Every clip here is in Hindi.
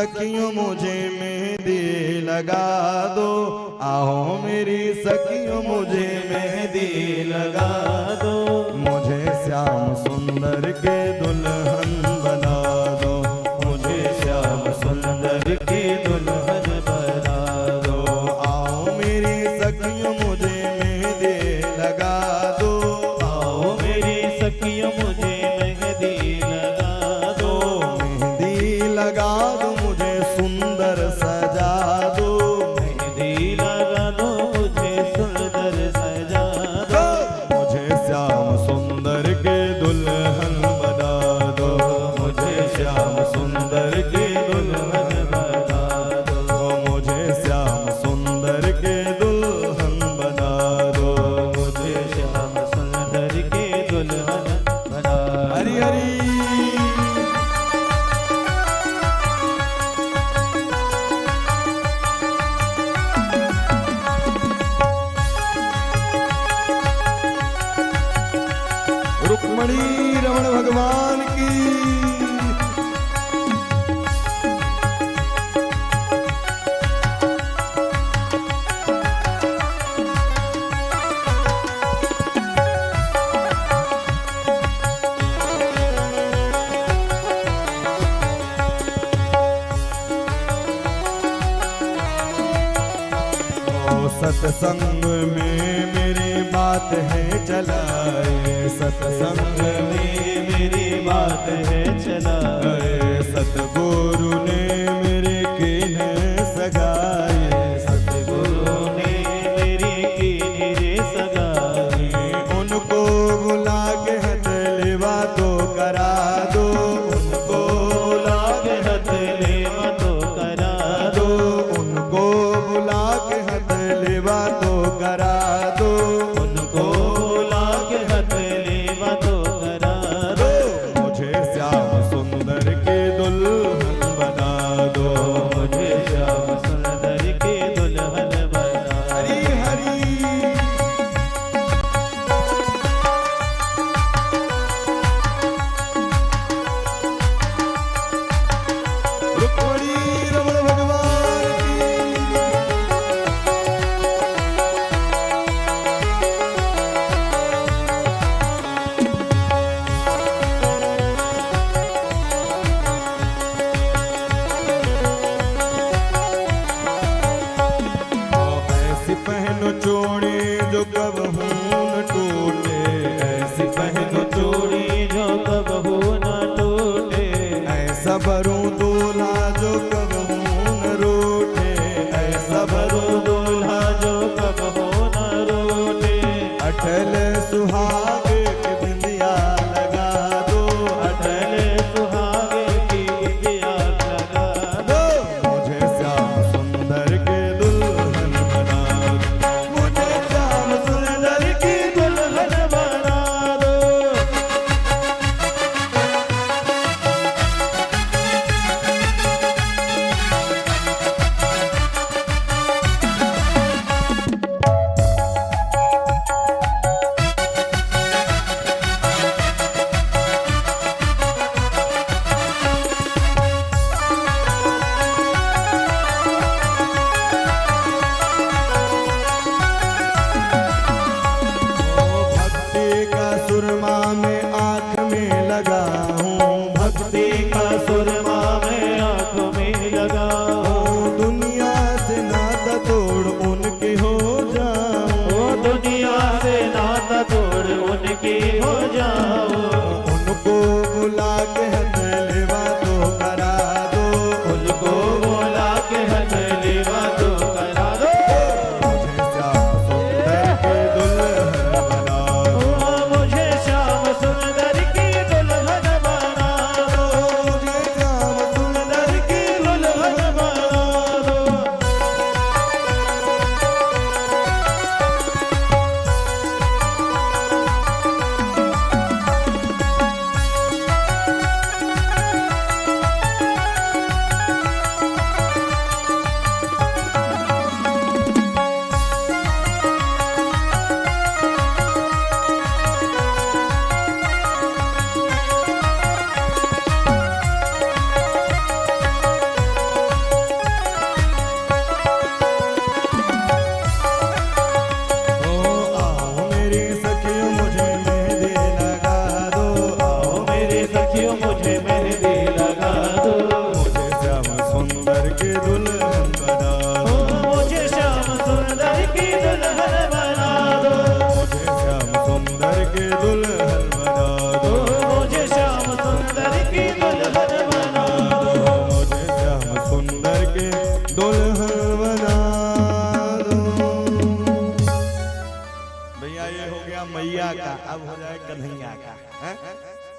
सखियों मुझे मेहंदी लगा दो, आओ मेरी सखियों मुझे मेहंदी लगा दो। मुझे श्याम सुंदर के दुल्हन बना दो, मुझे श्याम सुंदर की दुल्हन बना दो। आओ मेरी सखियों मुझे मेहंदी लगा दो, आओ मेरी सखियों मुझे मेहंदी लगा दो। मेहंदी लगा दो मुझे सुंदर सजा दो, मेहंदी लगा दो मुझे सुंदर सजा दो। मुझे श्याम सुंदर के दुल्हन बना दो, मुझे श्याम सुंदर की दुल्हन बना दो। मुझे श्याम सुंदर के दुल्हन बना दो, मुझे श्याम सुंदर के दुल्हन बना। हरि हरि। रुक्मणी रमण भगवान की। सत्संग में मेरी बात है चलाए, सत्संग में मेरी बात है चलाए। सतगुरु ने मेरे कीन सगाए, सतगुरु ने मेरी कीन रे सगाए। उनको बुला के हथलेवा तो करा दो, उनको बुला के हथलेवा तो करा दो। उनको बुला के हथलेवा तो करा दो, उनको बुला के हथलेवा तो करा दो। मुझे श्याम सुंदर के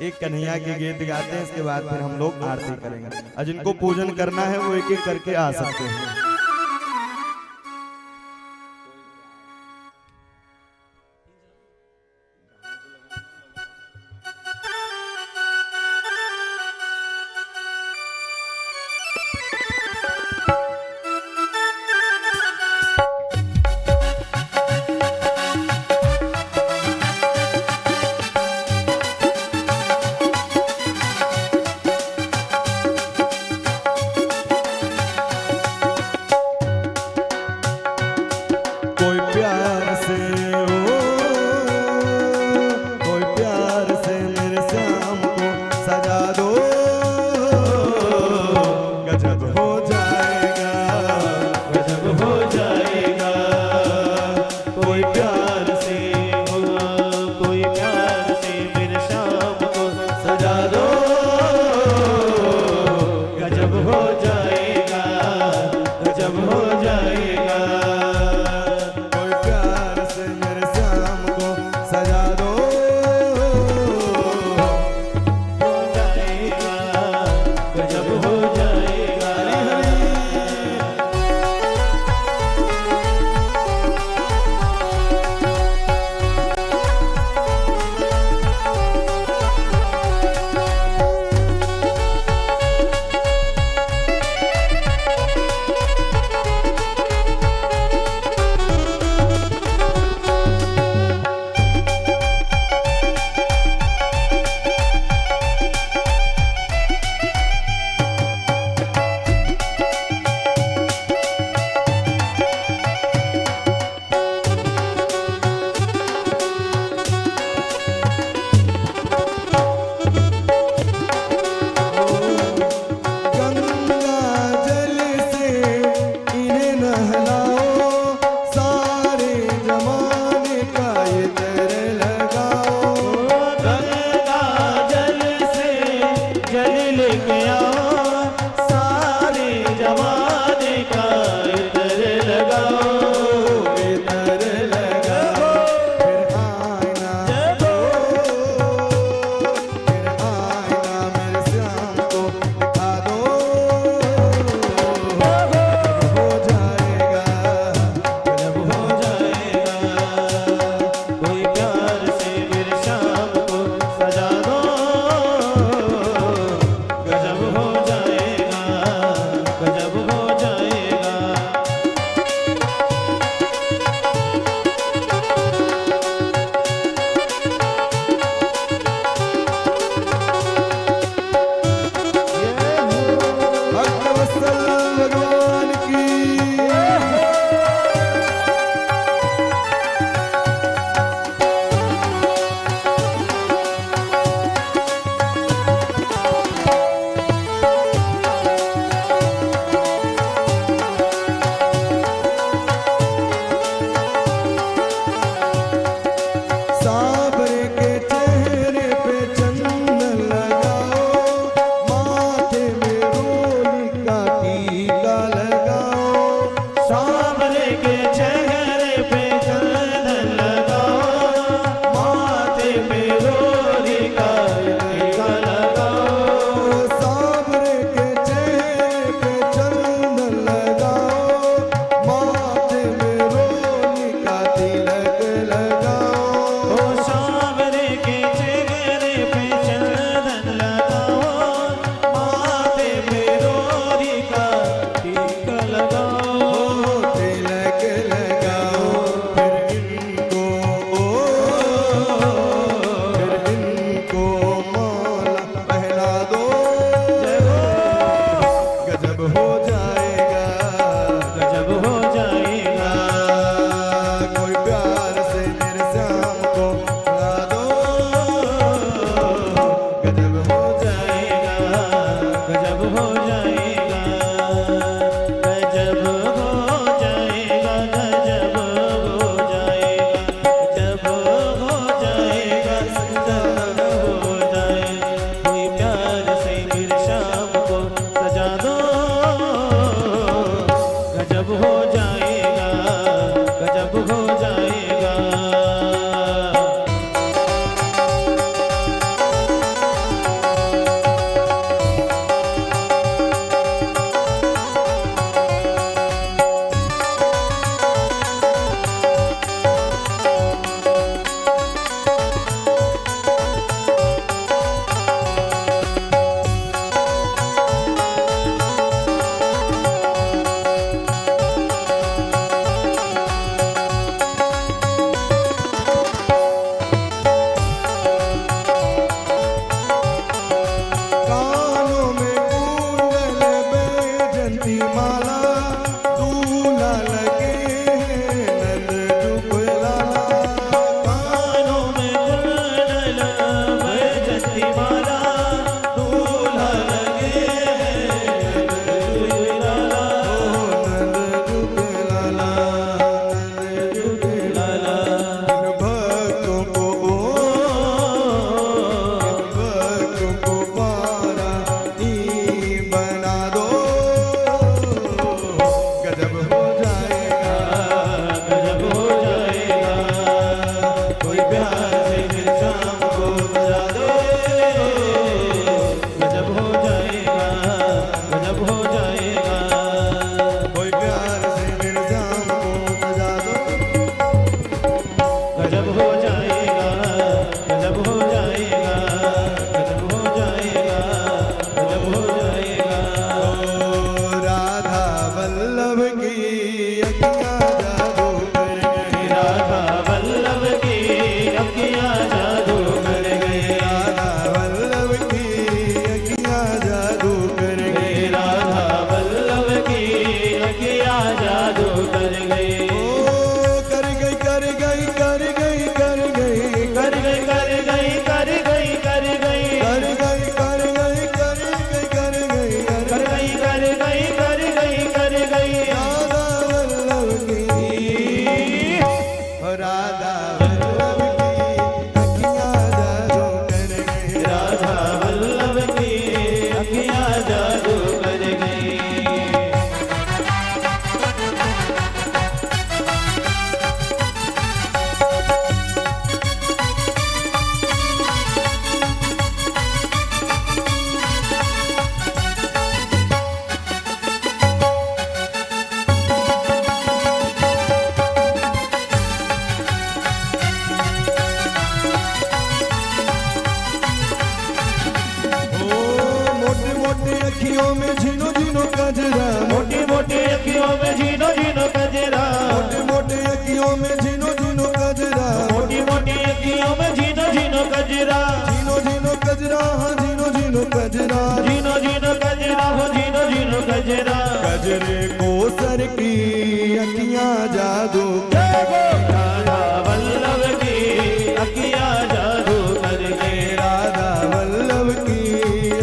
एक कन्हैया के गीत गाते हैं, इसके बाद फिर हम लोग आरती करेंगे। और जिनको पूजन करना है वो एक एक करके आ सकते हैं। कर गई कर गई कर गई कर गई राधा वल्लभ की राधा वल्लभ की अखियां जादू कर गई राधा वल्लभ की अखियां जादू कर गई अखियों में झीनो झीनो कजरा मोटी मोटी अखियों में झीनो झीनो कजरा मोटे मोटे अखियों में झीनो झीनो कजरा मोटी मोटी अखियों में झीनो झीनो कजरा झीनो झीनो कजरा हाँ झीनो झीनो कजरा झीनो झीनो कजरा हो झीनो झीनो कजरा कजरे को सर की अखियां जादू राधा वल्लभ की अखियां जादू कर गई राधा वल्लभ की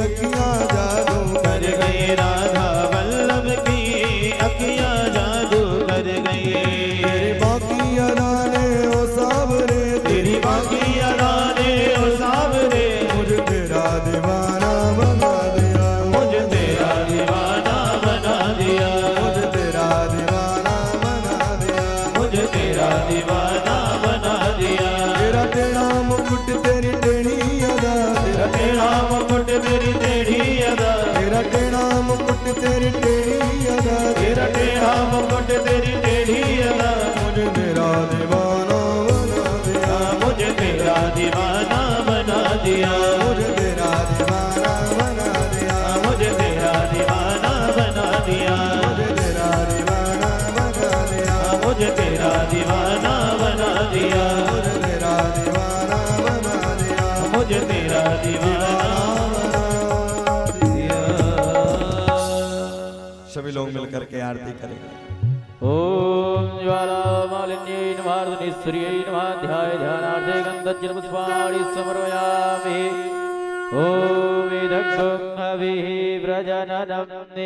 अखियां जादू कर गई राधा वल्लभ की अखियां जादू कर गई तेरी बाकी अदाने ओ सावरे तेरी बाकी अदाने ओ सावरे मुझे तेरा दीवाना बना दिया मुझे तेरा दीवाना बना दिया मुझे तेरा दीवाना बना दिया मुझे तेरा दीवाना बना दिया तेरा टेढ़ा मुकुट तेरी टेढ़ी अदा तेरा टेढ़ा मुकुट मेरी टेढ़ी अदा तेरा टेढ़ा मुकुट तेरी टेढ़ी अदा तेरा टेढ़ा मुकुट तेरी टेढ़ी अदा मुझे तेरा दीवाना बना दिया मुझे तेरा दीवाना बना दिया मुझे तेरा दीवाना बना दिया मुझे तेरा दीवाना बना दिया मुझे तेरा दीवाना बना दिया मुझे तेरा दीवाना बना दिया मुझे तेरा दीवाना बना दिया मुझे तेरा दीवाना सभी लोग मिलकर के आरती करेंगे ओम ज्वाला मालिन्यै नमः निस्त्रियै नमः ध्याय ध्यानार्थे गन्धज्जलपुष्पाणि समर्पयामि ओम इदं हविः व्रजननं